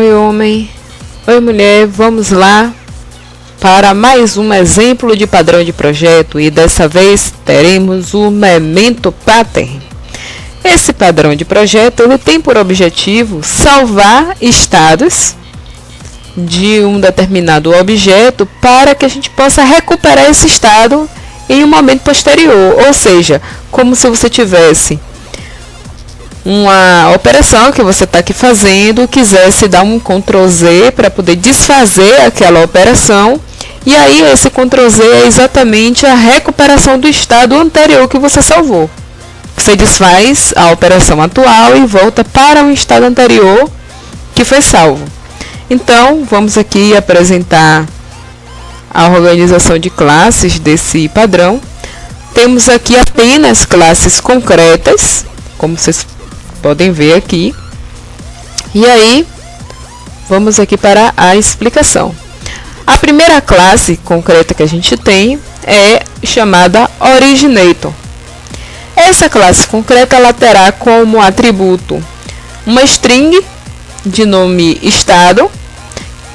Oi homem, oi mulher, vamos lá para mais um exemplo de padrão de projeto e dessa vez teremos o Memento Pattern. Esse padrão de projeto ele tem por objetivo salvar estados de um determinado objeto para que a gente possa recuperar esse estado em um momento posterior, ou seja, como se você tivesse uma operação que você está aqui fazendo, quisesse dar um Ctrl Z para poder desfazer aquela operação, e aí esse Ctrl Z é exatamente a recuperação do estado anterior que você salvou. Você desfaz a operação atual e volta para o estado anterior que foi salvo. Então, vamos aqui apresentar a organização de classes desse padrão. Temos aqui apenas classes concretas, como vocês podem ver aqui. E aí, vamos aqui para a explicação. A primeira classe concreta que a gente tem é chamada Originator. Essa classe concreta ela terá como atributo uma string de nome estado,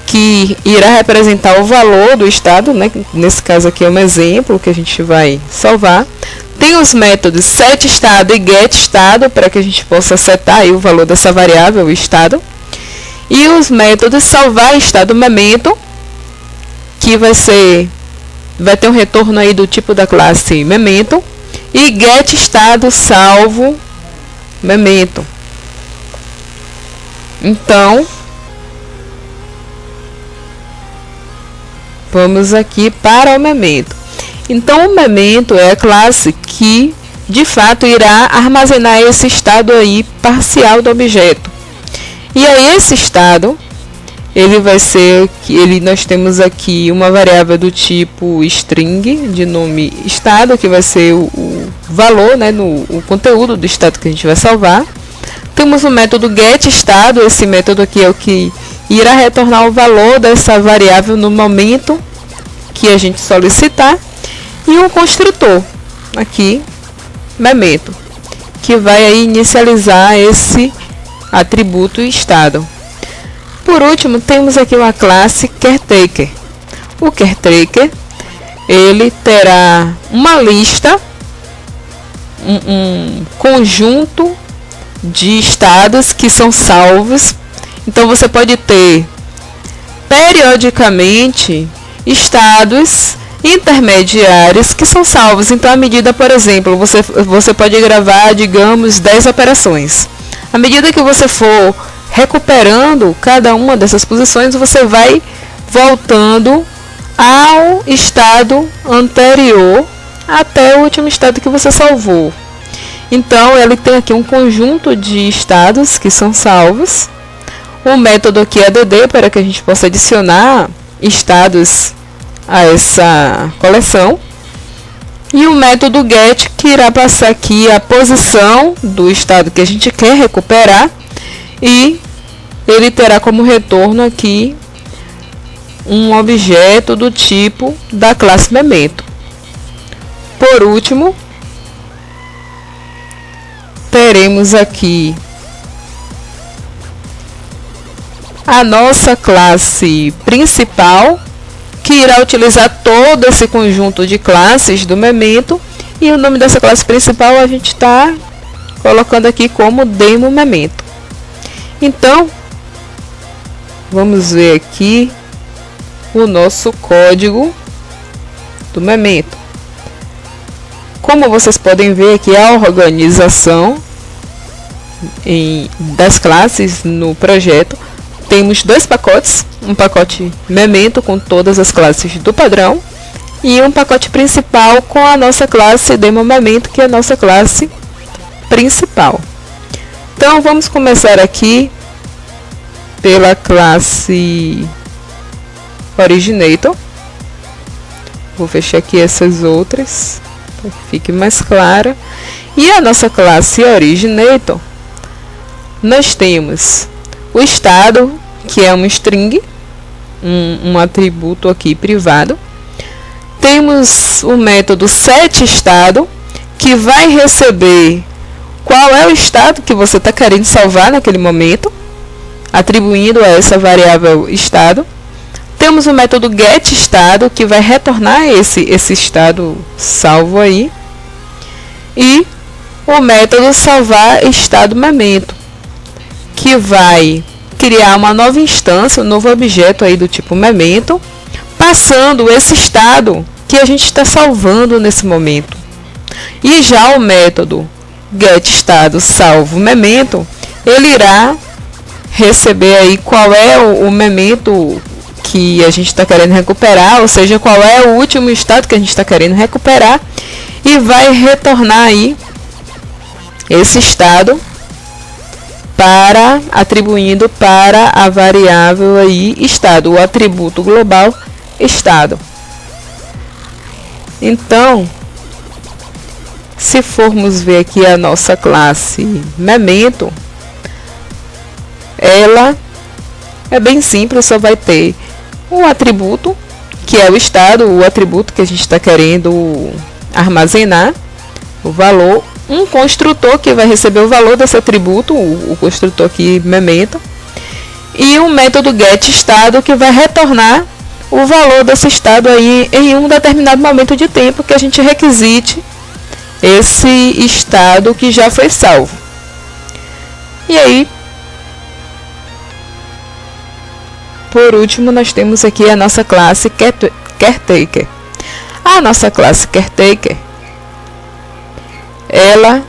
que irá representar o valor do estado, né? Nesse caso aqui é um exemplo que a gente vai salvar. Tem os métodos setEstado e getEstado para que a gente possa setar aí o valor dessa variável, o estado. E os métodos salvarEstado Memento, que vai ter um retorno aí do tipo da classe Memento, e getEstado salvo Memento. Então, vamos aqui para o Memento. Então, o Memento é a classe que, de fato, irá armazenar esse estado aí parcial do objeto. E aí, esse estado, ele vai ser, nós temos aqui uma variável do tipo string, de nome estado, que vai ser o valor, né, o conteúdo do estado que a gente vai salvar. Temos o método getEstado, esse método aqui é o que irá retornar o valor dessa variável no momento que a gente solicitar. E um construtor, aqui, Memento, que vai aí inicializar esse atributo estado. Por último, temos aqui uma classe Caretaker. O Caretaker, ele terá uma lista, um conjunto de estados que são salvos. Então, você pode ter, periodicamente, estados intermediários que são salvos. Então, à medida, por exemplo, você pode gravar, digamos, 10 operações. À medida que você for recuperando cada uma dessas posições, você vai voltando ao estado anterior até o último estado que você salvou. Então, ele tem aqui um conjunto de estados que são salvos. O método aqui é add para que a gente possa adicionar estados a essa coleção. E o método get que irá passar aqui a posição do estado que a gente quer recuperar. E ele terá como retorno aqui um objeto do tipo da classe Memento. Por último, teremos aqui a nossa classe principal, que irá utilizar todo esse conjunto de classes do Memento. E o nome dessa classe principal a gente está colocando aqui como Demo Memento. Então, vamos ver aqui o nosso código do Memento. Como vocês podem ver aqui, a organização das classes no projeto. Temos dois pacotes, um pacote Memento com todas as classes do padrão e um pacote principal com a nossa classe Demo Memento, que é a nossa classe principal. Então, vamos começar aqui pela classe Originator. Vou fechar aqui essas outras, para que fique mais clara. E a nossa classe Originator, nós temos o estado, que é um string, um atributo aqui privado. Temos o método setEstado, que vai receber qual é o estado que você está querendo salvar naquele momento. atribuindo a essa variável estado. Temos o método getEstado, que vai retornar esse estado salvo aí. E o método salvarEstadoMomento, que vai criar uma nova instância, um novo objeto aí do tipo momento, passando esse estado que a gente está salvando nesse momento. E já o método getEstado salvo momento, ele irá receber aí qual é o momento que a gente está querendo recuperar, ou seja, qual é o último estado que a gente está querendo recuperar, e vai retornar aí esse estado atribuindo para a variável aí estado, o atributo global estado. Então, se formos ver aqui a nossa classe momento, ela é bem simples, só vai ter um atributo, que é o estado, o atributo que a gente está querendo armazenar, o valor, um construtor que vai receber o valor desse atributo, o construtor aqui momento, e um método getEstado que vai retornar o valor desse estado aí em um determinado momento de tempo que a gente requisite esse estado que já foi salvo. E aí, por último, nós temos aqui a nossa classe caretaker. A nossa classe caretaker, ela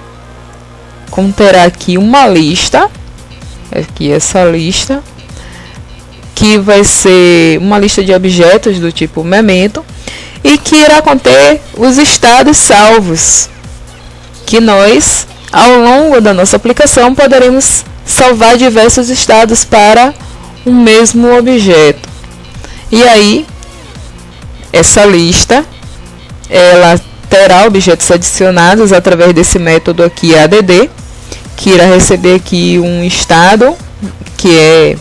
conterá aqui uma lista, aqui essa lista, que vai ser uma lista de objetos do tipo momento, e que irá conter os estados salvos, que nós, ao longo da nossa aplicação, poderemos salvar diversos estados para um mesmo objeto. E aí, essa lista, ela terá objetos adicionados através desse método aqui add, que irá receber aqui um estado que é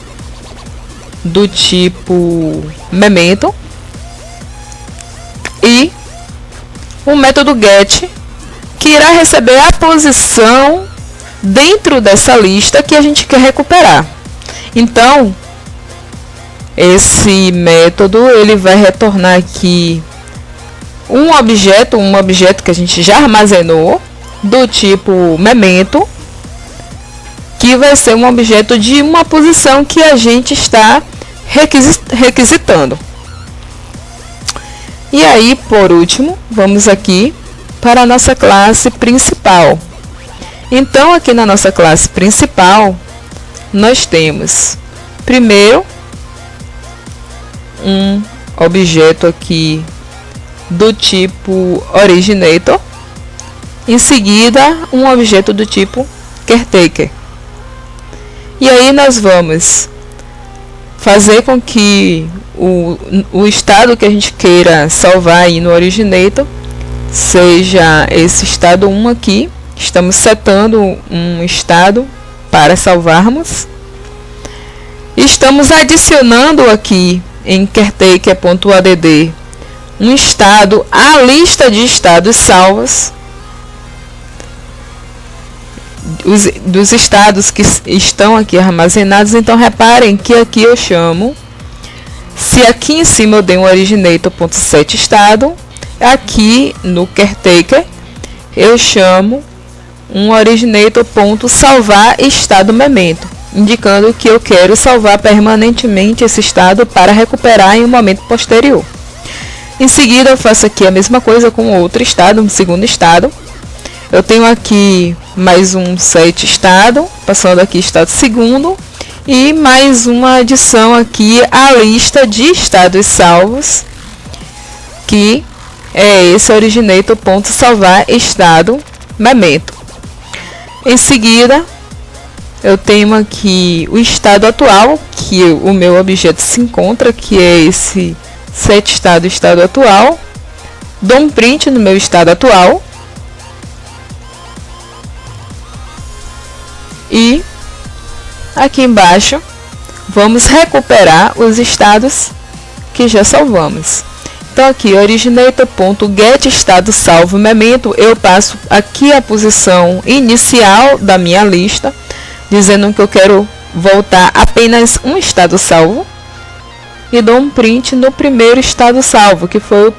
do tipo momento, e um método get, que irá receber a posição dentro dessa lista que a gente quer recuperar. Então, esse método ele vai retornar aqui um objeto que a gente já armazenou do tipo momento, que vai ser um objeto de uma posição que a gente está requisitando. E aí, por último, vamos aqui para a nossa classe principal. Então, aqui na nossa classe principal, nós temos primeiro um objeto aqui do tipo originator, em seguida um objeto do tipo caretaker. E aí nós vamos fazer com que o estado que a gente queira salvar aí no originator seja esse estado 1 aqui. Estamos setando um estado para salvarmos. Estamos adicionando aqui em caretaker.add um estado à lista de estados salvos dos estados que estão aqui armazenados. Então reparem que aqui eu chamo, se aqui em cima eu dei um originator.setEstado, aqui no caretaker eu chamo um originator.salvarEstadoMomento, indicando que eu quero salvar permanentemente esse estado para recuperar em um momento posterior. Em seguida, eu faço aqui a mesma coisa com outro estado, um segundo estado. Eu tenho aqui mais um setEstado, passando aqui estado segundo, e mais uma adição aqui à lista de estados salvos, que é esse originator.salvarEstadoMomento. Em seguida, eu tenho aqui o estado atual, que o meu objeto se encontra, que é esse setEstado estado atual. Dou um print no meu estado atual. E aqui embaixo, vamos recuperar os estados que já salvamos. Então aqui, originator.getEstadoSalvoMomento, eu passo aqui a posição inicial da minha lista, dizendo que eu quero voltar apenas um estado salvo e dou um print no primeiro estado salvo, que foi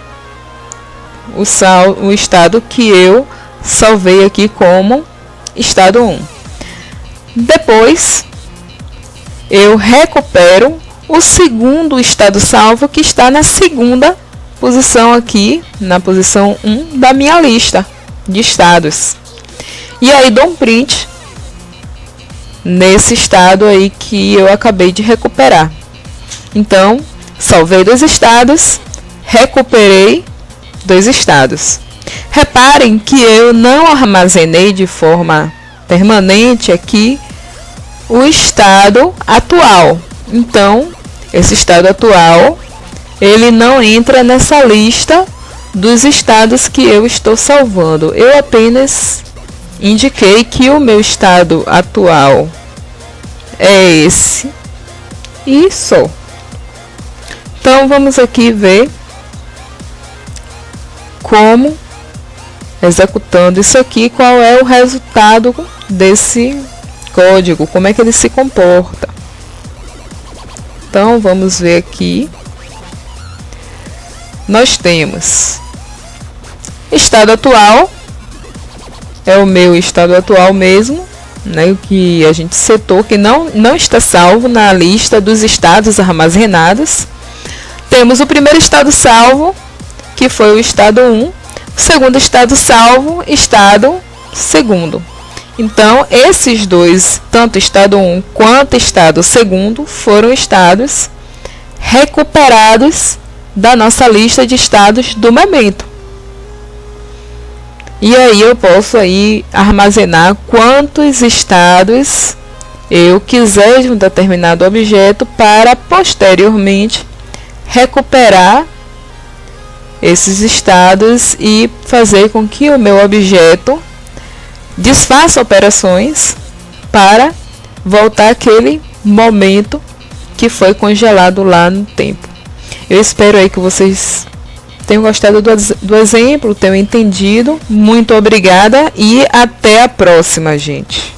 o estado que eu salvei aqui como estado 1. Depois eu recupero o segundo estado salvo, que está na segunda posição aqui, na posição 1 da minha lista de estados. E aí dou um print nesse estado aí que eu acabei de recuperar. Então, salvei 2 estados, recuperei 2 estados. Reparem que eu não armazenei de forma permanente aqui o estado atual. Então, esse estado atual, ele não entra nessa lista dos estados que eu estou salvando. Eu apenas indiquei que o meu estado atual é esse e só. Então, vamos aqui ver como, executando isso aqui, qual é o resultado desse código, como é que ele se comporta. Então, vamos ver aqui. Nós temos estado atual, é o meu estado atual mesmo, né, o que a gente setou, que não está salvo na lista dos estados armazenados. Temos o primeiro estado salvo, que foi o estado 1, o segundo estado salvo, estado segundo. Então, esses dois, tanto estado 1 quanto estado segundo, foram estados recuperados da nossa lista de estados do momento. E aí eu posso aí armazenar quantos estados eu quiser de um determinado objeto para posteriormente recuperar esses estados e fazer com que o meu objeto desfaça operações para voltar àquele momento que foi congelado lá no tempo. Eu espero aí que vocês tenham gostado do exemplo, tenham entendido. Muito obrigada e até a próxima, gente.